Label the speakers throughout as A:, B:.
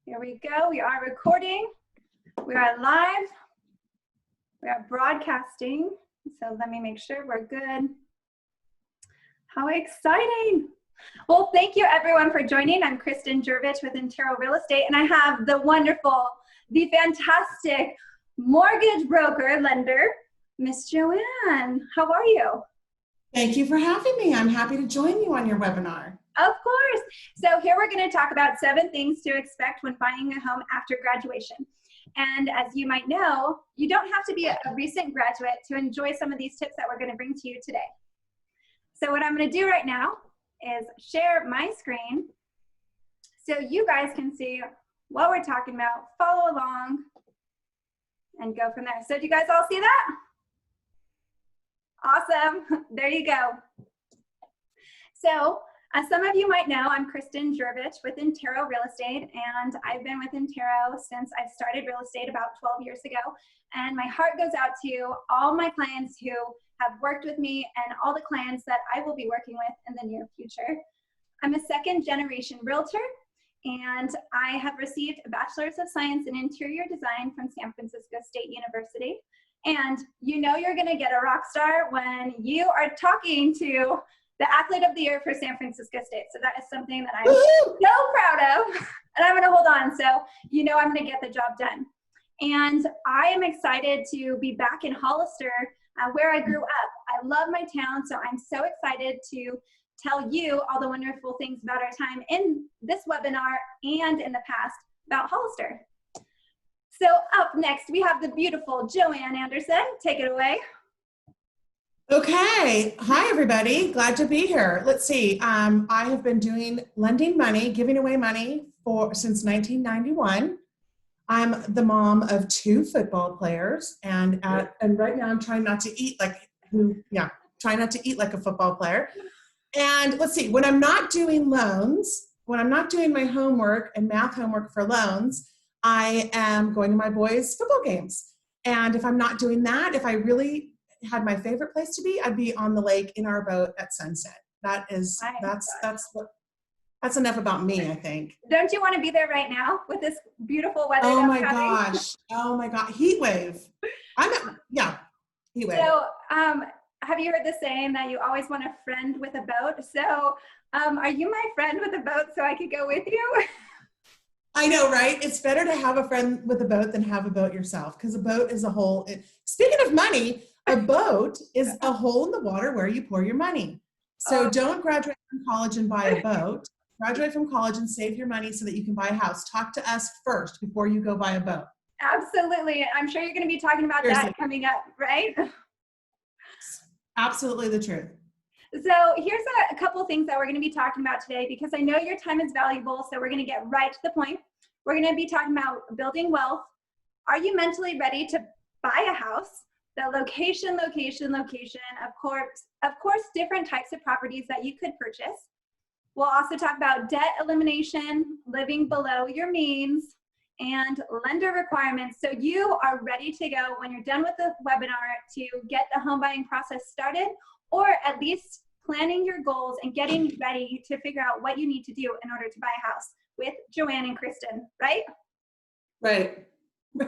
A: Here we go. We are recording. We are live. We are broadcasting. So let me make sure we're good. How exciting. Well, thank you everyone for joining. I'm Kristen Jurevich with Intero Real Estate, and I have the wonderful, the fantastic mortgage broker, lender, Miss Joanne. How are you?
B: Thank you for having me. I'm happy to join you on your webinar.
A: Of course. So here we're going to talk about 7 things to expect when buying a home after graduation. And as you might know, you don't have to be a recent graduate to enjoy some of these tips that we're going to bring to you today. So what I'm going to do right now is share my screen so you guys can see what we're talking about, follow along, and go from there. So do you guys all see that? Awesome. There you go. So as some of you might know, I'm Kristen Jurevich with Intero Real Estate, and I've been with Intero since I started real estate about 12 years ago. And my heart goes out to all my clients who have worked with me and all the clients that I will be working with in the near future. I'm a second-generation realtor, and I have received a Bachelor's of Science in Interior Design from San Francisco State University. And you know you're going to get a rock star when you are talking to the Athlete of the Year for San Francisco State. So that is something that I'm so proud of, and I'm going to hold on. So you know I'm going to get the job done. And I am excited to be back in Hollister, where I grew up. I love my town, so I'm so excited to tell you all the wonderful things about our time in this webinar and in the past about Hollister. So up next, we have the beautiful Joanne.Anderson. Take it away.
B: Okay. Hi, everybody. Glad to be here. Let's see. I have been lending money, giving away money since 1991. I'm the mom of 2 football players, and right now I'm trying not to eat like a football player. And let's see, when I'm not doing loans, when I'm not doing my homework and math homework for loans, I am going to my boys' football games. And if I'm not doing that, if I really had my favorite place to be, I'd be on the lake in our boat at sunset. That's enough about me, I think.
A: Don't you want to be there right now with this beautiful weather?
B: Oh my gosh. Oh my God. Heat wave. Heat wave.
A: So, have you heard the saying that you always want a friend with a boat? So, are you my friend with a boat so I could go with you?
B: I know, right? It's better to have a friend with a boat than have a boat yourself, because a boat is a hole. Speaking of money, a boat is a hole in the water where you pour your money. So don't graduate from college and buy a boat. Graduate from college and save your money so that you can buy a house. Talk to us first before you go buy a boat.
A: Absolutely. I'm sure you're going to be talking about that coming up, right?
B: Absolutely the truth.
A: So here's a couple things that we're going to be talking about today, because I know your time is valuable, so we're going to get right to the point. We're going to be talking about building wealth. Are you mentally ready to buy a house? The location. Of course, different types of properties that you could purchase. We'll also talk about debt elimination, living below your means, and lender requirements. So you are ready to go when you're done with the webinar to get the home buying process started, or at least planning your goals and getting ready to figure out what you need to do in order to buy a house with Joanne and Kristin, right?
B: Right.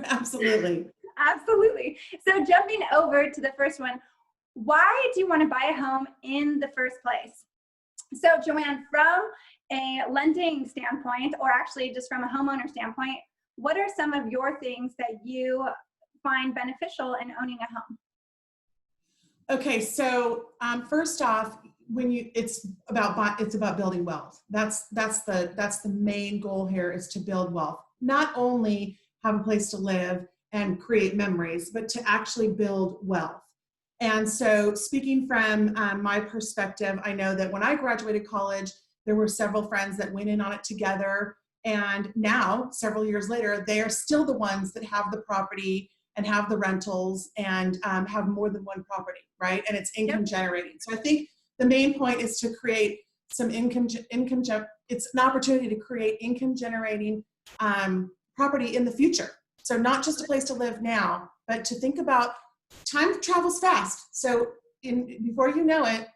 B: Absolutely.
A: Absolutely. So jumping over to the first one, why do you want to buy a home in the first place? So Joanne, from a lending standpoint, or actually just from a homeowner standpoint, what are some of your things that you find beneficial in owning a home?
B: Okay, so first off, it's about building wealth. That's the main goal here, is to build wealth. Not only have a place to live and create memories, but to actually build wealth. And so, speaking from my perspective, I know that when I graduated college, there were several friends that went in on it together, and now, several years later, they are still the ones that have the property and have the rentals and have more than one property, right? And it's income generating. So I think the main point is to create some income. It's an opportunity to create income generating property in the future. So not just a place to live now, but to think about time travels fast. So before you know it,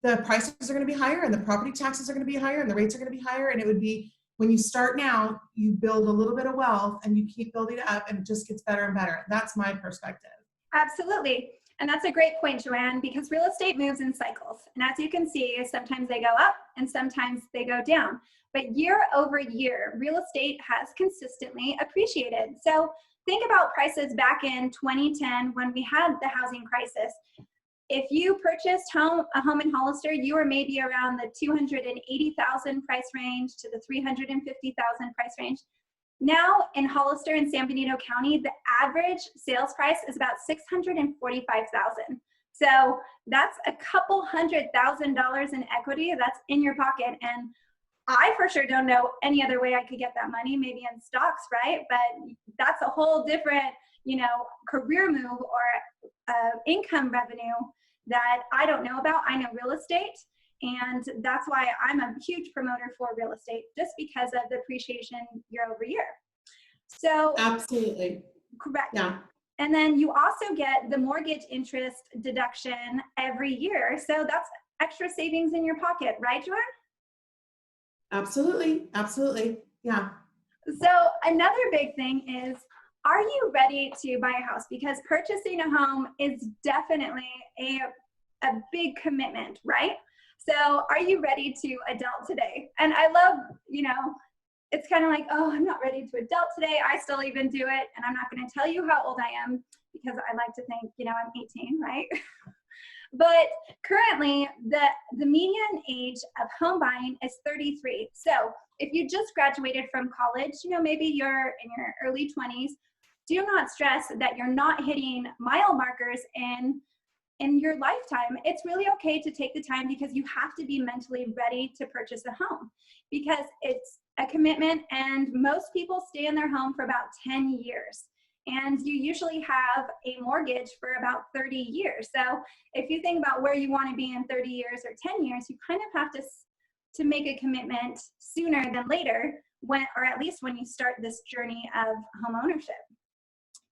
B: the prices are going to be higher and the property taxes are going to be higher and the rates are going to be higher. And it would be when you start now, you build a little bit of wealth and you keep building it up and it just gets better and better. That's my perspective.
A: Absolutely. And that's a great point, Joanne, because real estate moves in cycles. And as you can see, sometimes they go up and sometimes they go down. But year over year, real estate has consistently appreciated. So think about prices back in 2010 when we had the housing crisis. If you purchased a home in Hollister, you were maybe around the $280,000 price range to the $350,000 price range. Now in Hollister and San Benito County, the average sales price is about $645,000. So that's a couple $100,000 in equity that's in your pocket. And I for sure don't know any other way I could get that money, maybe in stocks, right? But that's a whole different, career move or income revenue that I don't know about. I know real estate, and that's why I'm a huge promoter for real estate, just because of the appreciation year over year. So
B: absolutely
A: correct.
B: Yeah.
A: And then you also get the mortgage interest deduction every year. So that's extra savings in your pocket, right, Joanne?
B: Absolutely. Absolutely. Yeah.
A: So another big thing is, are you ready to buy a house? Because purchasing a home is definitely a big commitment, right? So are you ready to adult today? And I love, it's kind of like, oh, I'm not ready to adult today. I still even do it. And I'm not going to tell you how old I am, because I like to think, I'm 18, right? But currently, the median age of home buying is 33. So if you just graduated from college, maybe you're in your early 20s, do not stress that you're not hitting mile markers in your lifetime. It's really okay to take the time, because you have to be mentally ready to purchase a home, because it's a commitment, and most people stay in their home for about 10 years. And you usually have a mortgage for about 30 years. So if you think about where you want to be in 30 years or 10 years, you kind of have to make a commitment sooner than later, or at least when you start this journey of home ownership.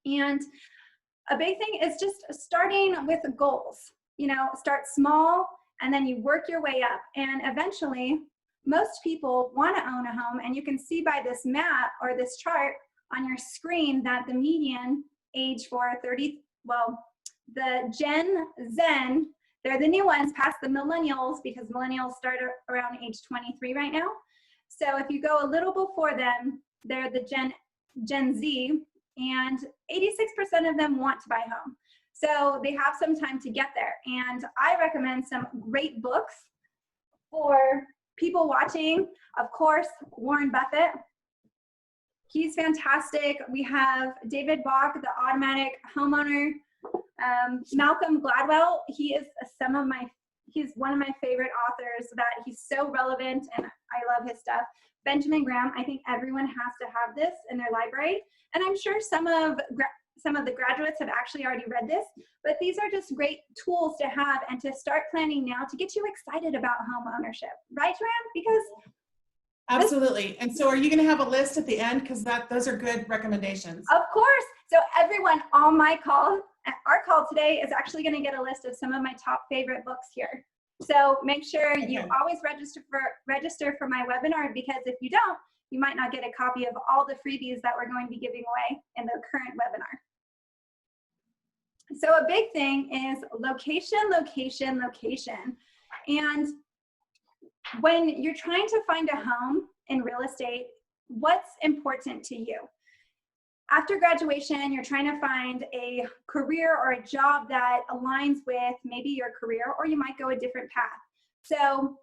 A: And a big thing is just starting with goals. Start small and then you work your way up. And eventually, most people want to own a home. And you can see by this map or this chart on your screen that the median age for the Gen Z, they're the new ones past the millennials, because millennials start around age 23 right now. So if you go a little before them, they're the Gen Z, and 86% of them want to buy a home. So they have some time to get there. And I recommend some great books for people watching. Of course, Warren Buffett. He's fantastic. We have David Bach, the automatic homeowner. Malcolm Gladwell, he's one of my favorite authors, that he's so relevant and I love his stuff. Benjamin Graham, I think everyone has to have this in their library. And I'm sure some of the graduates have actually already read this, but these are just great tools to have and to start planning now to get you excited about home ownership. Right, Joanne? Because
B: absolutely. And so are you going to have a list at the end? Because those are good recommendations.
A: Of course. So everyone on our call today is actually going to get a list of some of my top favorite books here. So make sure you always register for my webinar, because if you don't, you might not get a copy of all the freebies that we're going to be giving away in the current webinar. So a big thing is location, location, location. And when you're trying to find a home in real estate, what's important to you? After graduation, you're trying to find a career or a job that aligns with maybe your career, or you might go a different path. So,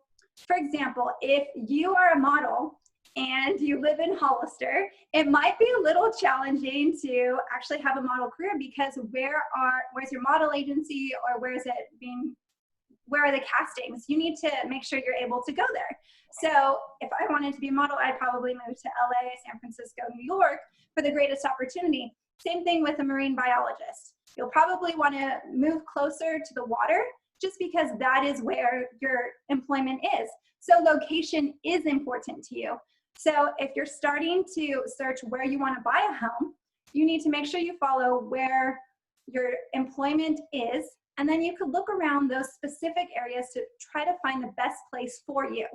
A: for example, if you are a model and you live in Hollister, it might be a little challenging to actually have a model career, because where's your model agency, or where are the castings? You need to make sure you're able to go there. So if I wanted to be a model, I'd probably move to LA, San Francisco, New York for the greatest opportunity. Same thing with a marine biologist. You'll probably want to move closer to the water, just because that is where your employment is. So location is important to you. So if you're starting to search where you want to buy a home, you need to make sure you follow where your employment is, and then you could look around those specific areas to try to find the best place for you.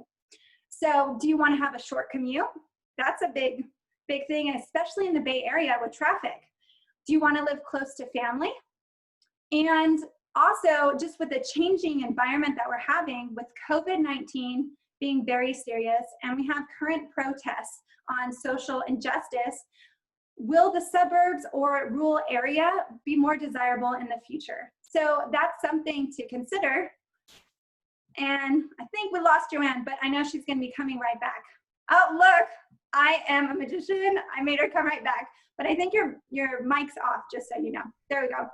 A: So do you want to have a short commute? that's a big thing, especially in the Bay Area with traffic. Do you want to live close to family? And also, just with the changing environment that we're having with COVID-19 being very serious, and we have current protests on social injustice, will the suburbs or rural area be more desirable in the future? So that's something to consider. And I think we lost Joanne, but I know she's going to be coming right back. Oh, look, I am a magician. I made her come right back. But I think your mic's off, just so you know. There we go.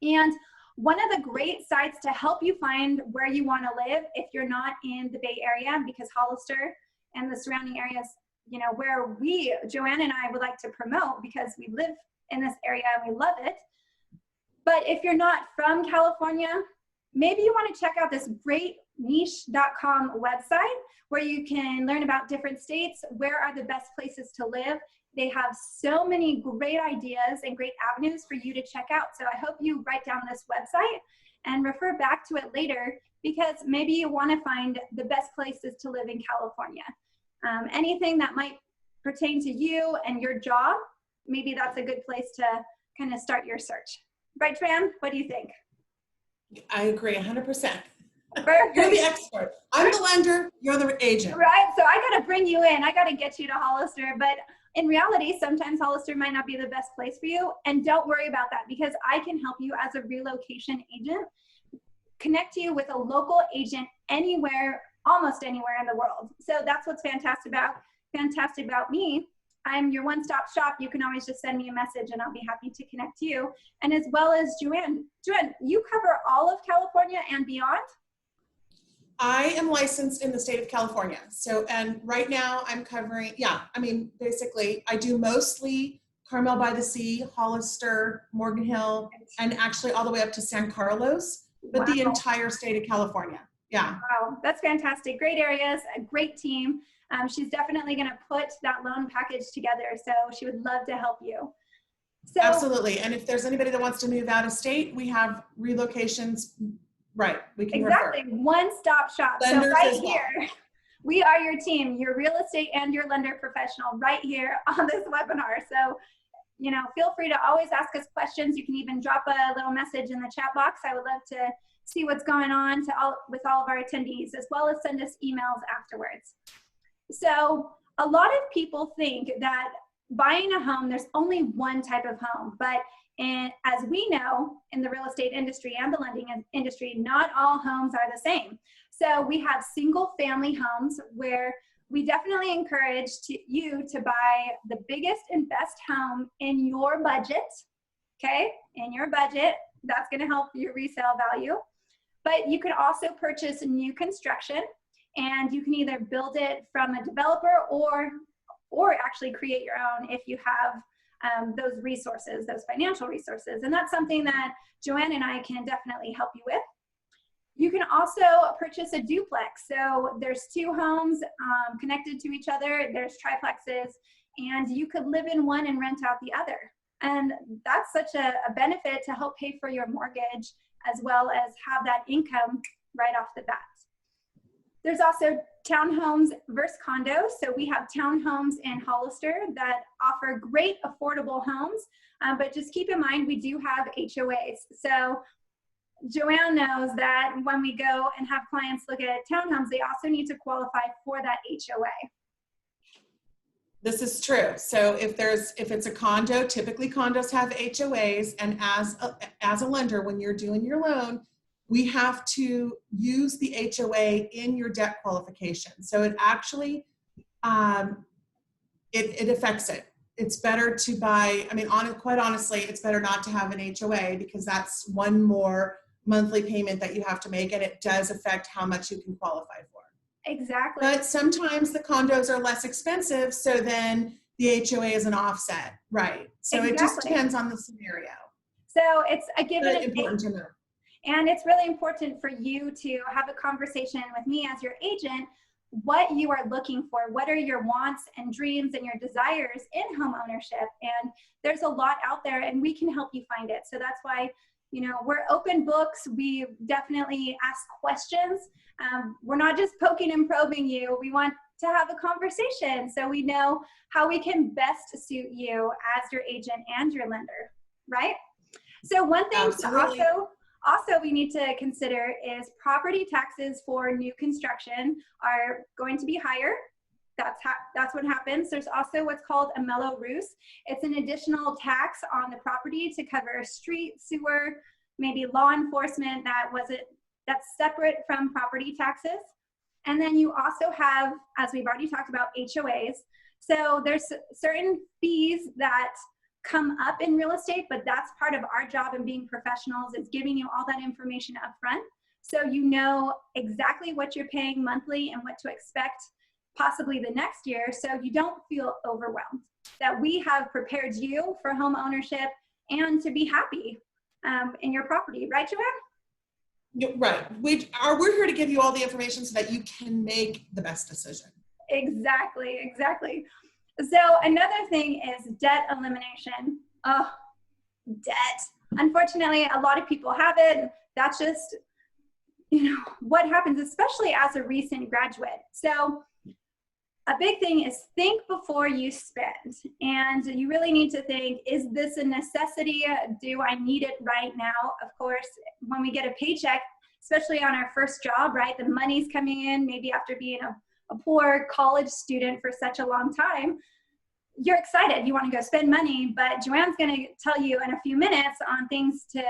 A: And one of the great sites to help you find where you want to live if you're not in the Bay Area, because Hollister and the surrounding areas, you know, where Joanne and I would like to promote because we live in this area and we love it. But if you're not from California, maybe you want to check out this great niche.com website where you can learn about different states, where are the best places to live. They have so many great ideas and great avenues for you to check out. So I hope you write down this website and refer back to it later, because maybe you want to find the best places to live in California. Anything that might pertain to you and your job, maybe that's a good place to kind of start your search. Right, Joanne? What do you think?
B: I agree 100%.
A: Perfect.
B: You're the expert. I'm the lender, you're the agent.
A: Right, so I got to bring you in. I got to get you to Hollister, but in reality, sometimes Hollister might not be the best place for you, and don't worry about that, because I can help you as a relocation agent, connect you with a local agent anywhere, almost anywhere in the world. So that's what's fantastic about me. I'm your one-stop shop. You can always just send me a message and I'll be happy to connect you. And as well as Joanne. Joanne, you cover all of California and beyond?
B: I am licensed in the state of California. So, and right now I'm covering, basically I do mostly Carmel by the Sea, Hollister, Morgan Hill, and actually all the way up to San Carlos, but the entire state of California. Yeah.
A: Wow, that's fantastic. Great areas, a great team. She's definitely going to put that loan package together. So she would love to help you. So,
B: absolutely. And if there's anybody that wants to move out of state, we have relocations. Right. We can
A: exactly.
B: refer.
A: One-stop shop.
B: Lenders
A: so right
B: as well.
A: here, we are your team, your real estate and your lender professional right here on this webinar. So, you know, feel free to always ask us questions. You can even drop a little message in the chat box. I would love to see what's going on with all of our attendees, as well as send us emails afterwards. So a lot of people think that buying a home, there's only one type of home, but as we know in the real estate industry and the lending industry, not all homes are the same. So we have single family homes where we definitely encourage you to buy the biggest and best home in your budget, okay? In your budget, that's gonna help your resale value. But you can also purchase new construction, and you can either build it from a developer or actually create your own if you have those resources, those financial resources. And that's something that Joanne and I can definitely help you with. You can also purchase a duplex. So there's two homes connected to each other, there's triplexes, and you could live in one and rent out the other. And that's such a benefit to help pay for your mortgage, as well as have that income right off the bat. There's also townhomes versus condos. So we have townhomes in Hollister that offer great affordable homes, but just keep in mind we do have HOAs. So Joanne knows that when we go and have clients look at townhomes, they also need to qualify for that HOA.
B: This is true. So if it's a condo, typically condos have HOAs, and as a lender, when you're doing your loan, we have to use the HOA in your debt qualification. So it actually, it affects it. It's better to buy, quite honestly, it's better not to have an HOA, because that's one more monthly payment that you have to make, and it does affect how much you can qualify for.
A: Exactly.
B: But sometimes the condos are less expensive, so then the HOA is an offset, right? So exactly. It just depends on the scenario.
A: So it's a given.
B: But important to know.
A: And it's really important for you to have a conversation with me as your agent, what you are looking for, what are your wants and dreams and your desires in home ownership. And there's a lot out there, and we can help you find it. So that's why, you know, we're open books. We definitely ask questions. We're not just poking and probing you. We want to have a conversation so we know how we can best suit you as your agent and your lender, right? So one thing to also we need to consider is property taxes for new construction are going to be higher. That's what happens. There's also what's called a mellow ruse. It's an additional tax on the property to cover street, sewer, maybe law enforcement that's separate from property taxes. And then you also have, as we've already talked about, HOAs. So there's certain fees that come up in real estate, but that's part of our job in being professionals, is giving you all that information up front so you know exactly what you're paying monthly and what to expect possibly the next year, so you don't feel overwhelmed. That we have prepared you for home ownership and to be happy in your property, right, Joanne?
B: Right. We're here to give you all the information so that you can make the best decision.
A: Exactly. So another thing is debt elimination. Oh, debt. Unfortunately, a lot of people have it. That's just, what happens, especially as a recent graduate. So a big thing is think before you spend. And you really need to think, is this a necessity? Do I need it right now? Of course, when we get a paycheck, especially on our first job, right? The money's coming in, maybe after being a poor college student for such a long time. You're excited, you want to go spend money, but Joanne's going to tell you in a few minutes on things to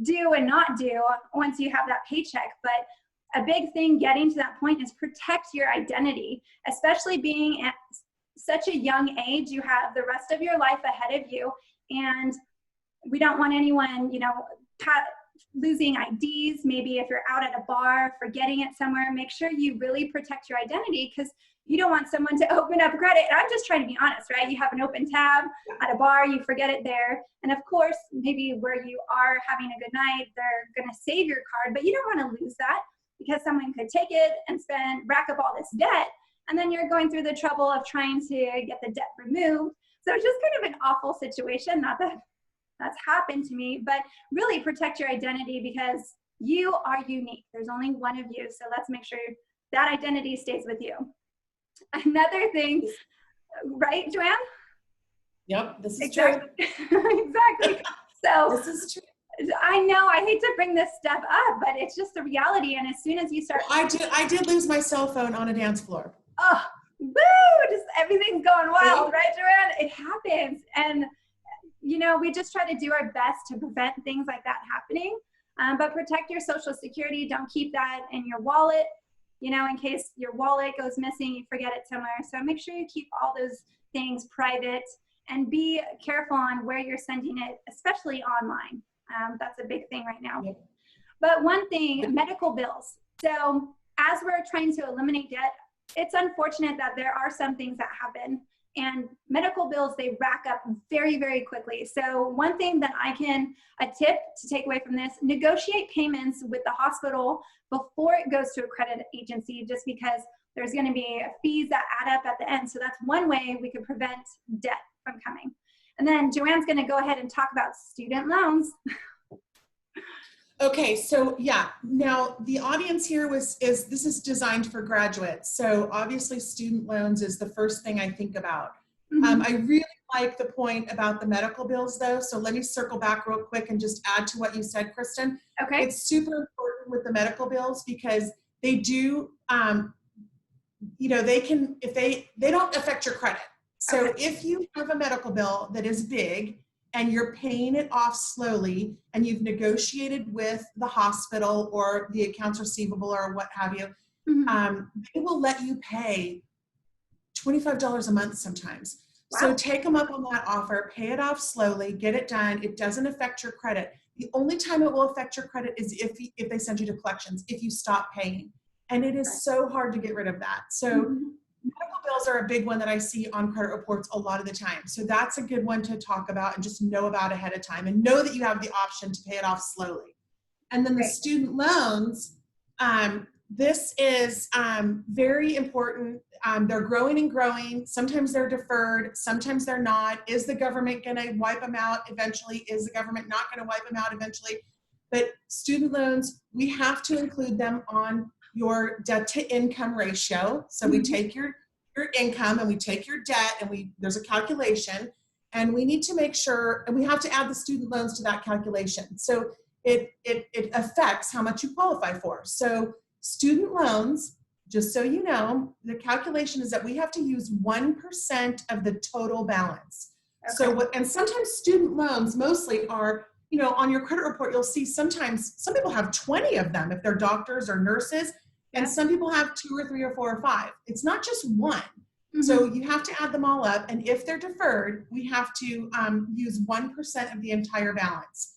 A: do and not do once you have that paycheck. But a big thing getting to that point is protect your identity, especially being at such a young age. You have the rest of your life ahead of you, and we don't want anyone, losing IDs. Maybe if you're out at a bar, forgetting it somewhere, make sure you really protect your identity, because you don't want someone to open up credit. And I'm just trying to be honest, right? You have an open tab at a bar, you forget it there. And of course, maybe where you are having a good night, they're going to save your card, but you don't want to lose that, because someone could take it and rack up all this debt. And then you're going through the trouble of trying to get the debt removed. So it's just kind of an awful situation. Not that that's happened to me, but really protect your identity, because you are unique. There's only one of you. So let's make sure that identity stays with you. Another thing, right, Joanne?
B: Yep, this is
A: exactly.
B: true.
A: Exactly. So
B: this is true.
A: I know I hate to bring this stuff up, but it's just the reality. And as soon as you start,
B: I did lose my cell phone on a dance floor.
A: Oh, woo! Just everything's going wild, right, Joanne? It happens, and we just try to do our best to prevent things like that happening. But protect your Social Security. Don't keep that in your wallet. In case your wallet goes missing, you forget it somewhere. So make sure you keep all those things private, and be careful on where you're sending it, especially online. That's a big thing right now. Yep. But one thing, medical bills. So as we're trying to eliminate debt, it's unfortunate that there are some things that happen, and medical bills, they rack up very, very quickly. So one thing a tip to take away from this, negotiate payments with the hospital before it goes to a credit agency, just because there's going to be fees that add up at the end. So that's one way we can prevent debt from coming. And then Joanne's going to go ahead and talk about student loans.
B: Okay, so yeah, now the audience here this is designed for graduates. So obviously student loans is the first thing I think about. Mm-hmm. I really like the point about the medical bills though. So let me circle back real quick and just add to what you said, Kristen.
A: Okay.
B: It's super important with the medical bills, because they do, they can, if they don't affect your credit. So okay. If you have a medical bill that is big, and you're paying it off slowly, and you've negotiated with the hospital or the accounts receivable or what have you, mm-hmm. They will let you pay $25 a month sometimes. Wow. So take them up on that offer, pay it off slowly, get it done. It doesn't affect your credit. The only time it will affect your credit is if they send you to collections, if you stop paying. And it is so hard to get rid of that. So mm-hmm. Medical bills are a big one that I see on credit reports a lot of the time. So that's a good one to talk about and just know about ahead of time, and know that you have the option to pay it off slowly. And then the student loans, this is very important. They're growing and growing. Sometimes they're deferred, sometimes they're not. Is the government going to wipe them out eventually? Is the government not going to wipe them out eventually? But student loans, we have to include them on your debt to income ratio. So we take your your income and we take your debt and there's a calculation, and we need to make sure, and we have to add the student loans to that calculation. So it affects how much you qualify for. So student loans, just so you know, the calculation is that we have to use 1% of the total balance. Okay. So and sometimes student loans mostly are, on your credit report, you'll see sometimes some people have 20 of them if they're doctors or nurses, and some people have 2 or 3 or 4 or 5. It's not just one. Mm-hmm. So you have to add them all up, and if they're deferred, we have to use 1% of the entire balance.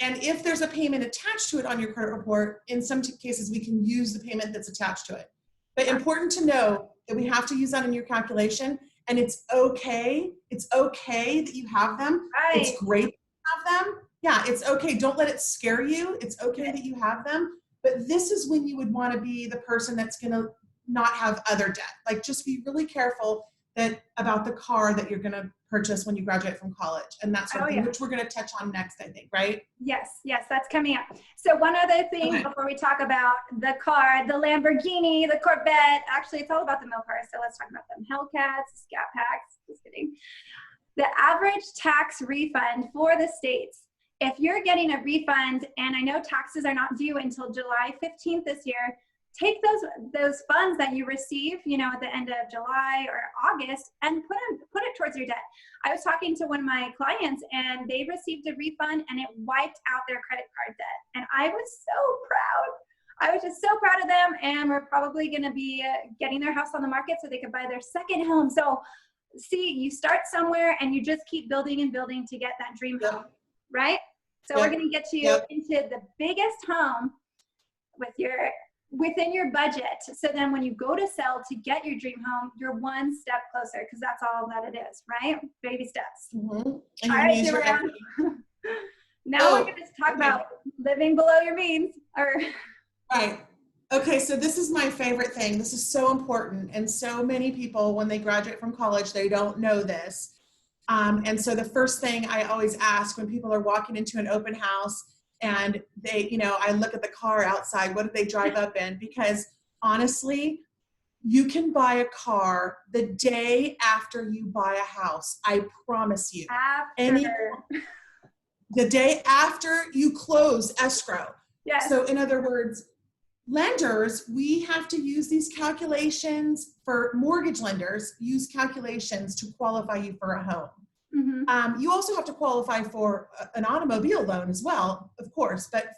B: And if there's a payment attached to it on your credit report, in some cases we can use the payment that's attached to it. But important to know that we have to use that in your calculation, and it's okay. It's okay that you have them. Right. It's great that you have them. Yeah, it's okay. Don't let it scare you. It's okay that you have them. But this is when you would want to be the person that's going to not have other debt. Like, just be really careful about the car that you're going to purchase when you graduate from college and that sort of thing, which we're going to touch on next, I think, right?
A: Yes, that's coming up. So one other thing before we talk about the car, the Lamborghini, the Corvette, actually it's all about the mill cars, so let's talk about them. Hellcats, Scat Packs, just kidding. The average tax refund for the states, if you're getting a refund, and I know taxes are not due until July 15th this year, take those funds that you receive, at the end of July or August, and put it towards your debt. I was talking to one of my clients, and they received a refund, and it wiped out their credit card debt. And I was so proud. I was just so proud of them, and we're probably going to be getting their house on the market so they could buy their second home. So, see, you start somewhere, and you just keep building and building to get that dream home, right? So we're going to get you into the biggest home within your budget. So then when you go to sell to get your dream home, you're one step closer, because that's all that it is, right? Baby steps. Mm-hmm. All right, Joanne. Now we're going to talk about living below your means.
B: Right. Okay, so this is my favorite thing. This is so important. And so many people, when they graduate from college, they don't know this. And so the first thing I always ask when people are walking into an open house and they, I look at the car outside, what did they drive up in? Because honestly, you can buy a car the day after you buy a house. I promise you. The day after you close escrow. Yes. So in other words, lenders, we have to use these calculations for mortgage lenders, use calculations to qualify you for a home. Mm-hmm. You also have to qualify for an automobile loan as well, of course, but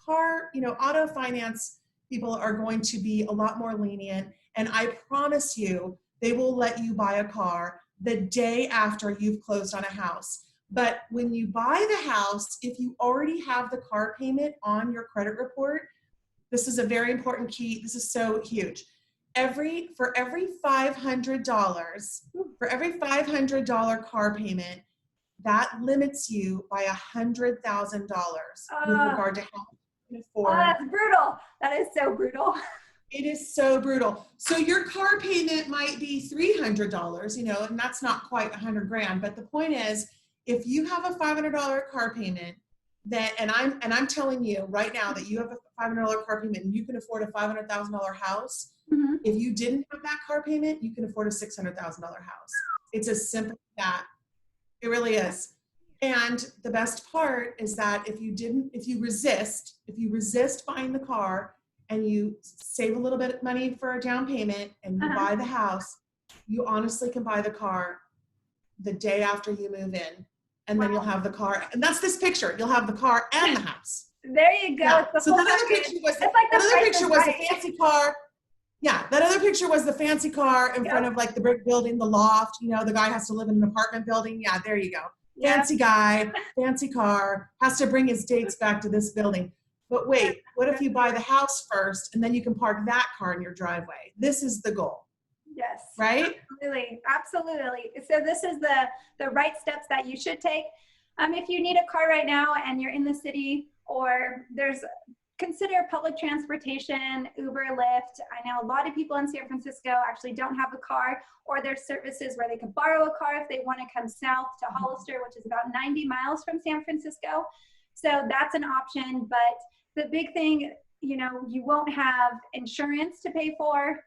B: auto finance people are going to be a lot more lenient. And I promise you, they will let you buy a car the day after you've closed on a house. But when you buy the house, if you already have the car payment on your credit report, this is a very important key. This is so huge. For every $500 car payment, that limits you by $100,000 with regard to how much you can afford.
A: Oh, that's brutal. That is so brutal.
B: It is so brutal. So your car payment might be $300, and that's not quite $100,000. But the point is, if you have a $500 car payment, and I'm telling you right now that you have a $500 car payment and you can afford a $500,000 house. Mm-hmm. If you didn't have that car payment, you can afford a $600,000 house. It's as simple as that. It really is. And the best part is that if you resist buying the car and you save a little bit of money for a down payment and you buy the house, you honestly can buy the car the day after you move in. And then you'll have the car, and that's this picture. You'll have the car and the house.
A: There you go.
B: Yeah. So that other picture was the fancy car. Yeah, that other picture was the fancy car in front of like the brick building, the loft. The guy has to live in an apartment building. Yeah, there you go. Fancy guy, fancy car, has to bring his dates back to this building. But wait, what if you buy the house first and then you can park that car in your driveway? This is the goal.
A: Yes.
B: Right?
A: Absolutely. So this is the right steps that you should take. If you need a car right now and you're in the city, or consider public transportation, Uber, Lyft. I know a lot of people in San Francisco actually don't have a car, or there's services where they could borrow a car if they want to come south to Hollister, which is about 90 miles from San Francisco. So that's an option. But the big thing, you won't have insurance to pay for.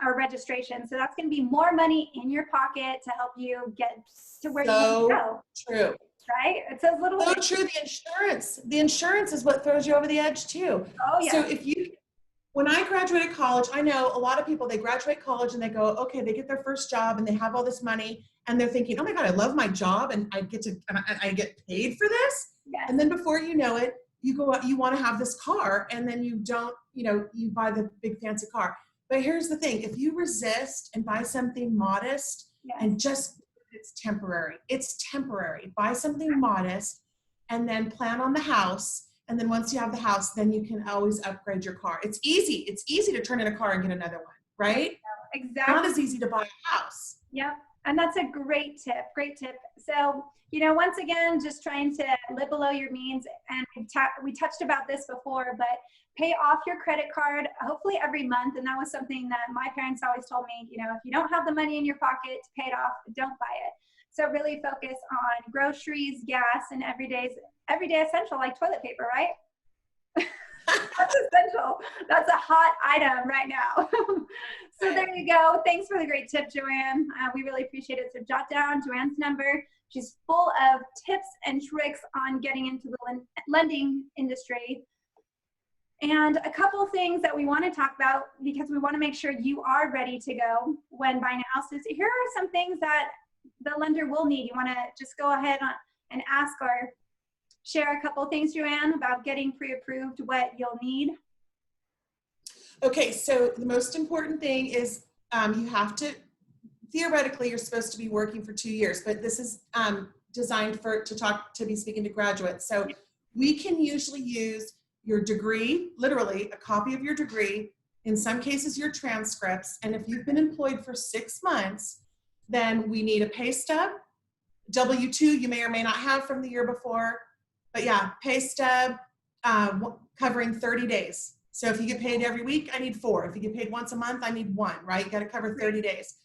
A: or registration. So that's going to be more money in your pocket to help you get to where you want to go.
B: True.
A: Right? It's those little.
B: So true. The insurance is what throws you over the edge too.
A: Oh yeah.
B: So when I graduated college, I know a lot of people, they graduate college and they go, okay, they get their first job and they have all this money and they're thinking, oh my God, I love my job and I get paid for this.
A: Yes.
B: And then before you know it, you want to have this car and then you don't, you buy the big fancy car. But here's the thing, if you resist and buy something modest and it's temporary, buy something modest and then plan on the house. And then once you have the house, then you can always upgrade your car. It's easy. It's easy to turn in a car and get another one, right?
A: Exactly.
B: Not as easy to buy a house.
A: Yep. And that's a great tip. Great tip. So, once again, just trying to live below your means. And we touched about this before, but pay off your credit card, hopefully every month. And that was something that my parents always told me, if you don't have the money in your pocket to pay it off, don't buy it. So really focus on groceries, gas, and everyday essential like toilet paper, right? That's essential. That's a hot item right now. So there you go. Thanks for the great tip, Joanne. We really appreciate it. So jot down Joanne's number. She's full of tips and tricks on getting into the lending industry. And a couple things that we want to talk about because we want to make sure you are ready to go when buying a house is here are some things that the lender will need. You want to just go ahead and ask or share a couple things, Joanne, about getting pre-approved, what you'll need.
B: Okay, so the most important thing is you have to, theoretically, you're supposed to be working for 2 years, but this is designed to be speaking to graduates. So we can usually use your degree, literally a copy of your degree, in some cases your transcripts, and if you've been employed for 6 months, then we need a pay stub, W-2 you may or may not have from the year before, but yeah, pay stub covering 30 days. So if you get paid every week, I need 4. If you get paid once a month, I need 1, right? You got to cover 30 days.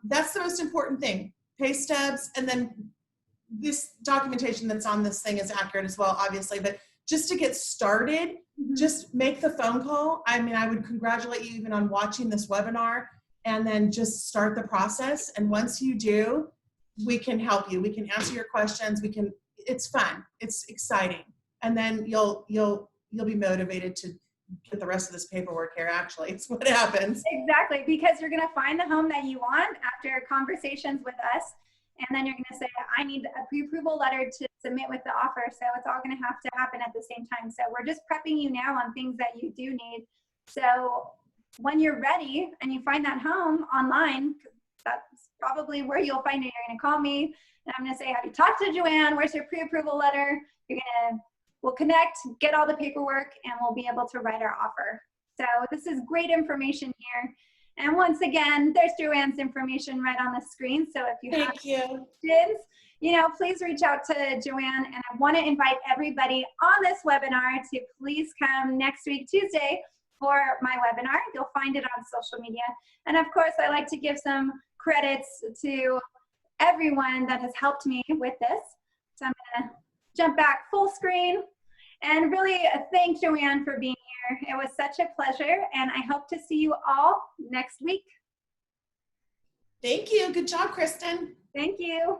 B: That's the most important thing, pay stubs, and then this documentation that's on this thing is accurate as well, obviously, but just to get started, just make the phone call. I mean, I would congratulate you even on watching this webinar and then just start the process. And once you do, we can help you. We can answer your questions. It's fun. It's exciting. And then you'll be motivated to get the rest of this paperwork here. Actually, it's what happens.
A: Exactly. Because you're going to find the home that you want after conversations with us. And then you're going to say, I need a pre-approval letter to submit with the offer. So it's all going to have to happen at the same time. So we're just prepping you now on things that you do need. So when you're ready and you find that home online, that's probably where you'll find it. You're going to call me and I'm going to say, have you talked to Joanne? Where's your pre-approval letter? We'll connect, get all the paperwork, and we'll be able to write our offer. So this is great information here. And once again, there's Joanne's information right on the screen. So if you have questions, please reach out to Joanne. And I want to invite everybody on this webinar to please come next week, Tuesday, for my webinar. You'll find it on social media. And of course, I like to give some credits to everyone that has helped me with this. So I'm going to jump back full screen and really thank Joanne for being here. It was such a pleasure, and I hope to see you all next week.
B: Thank you. Good job, Kristen.
A: Thank you.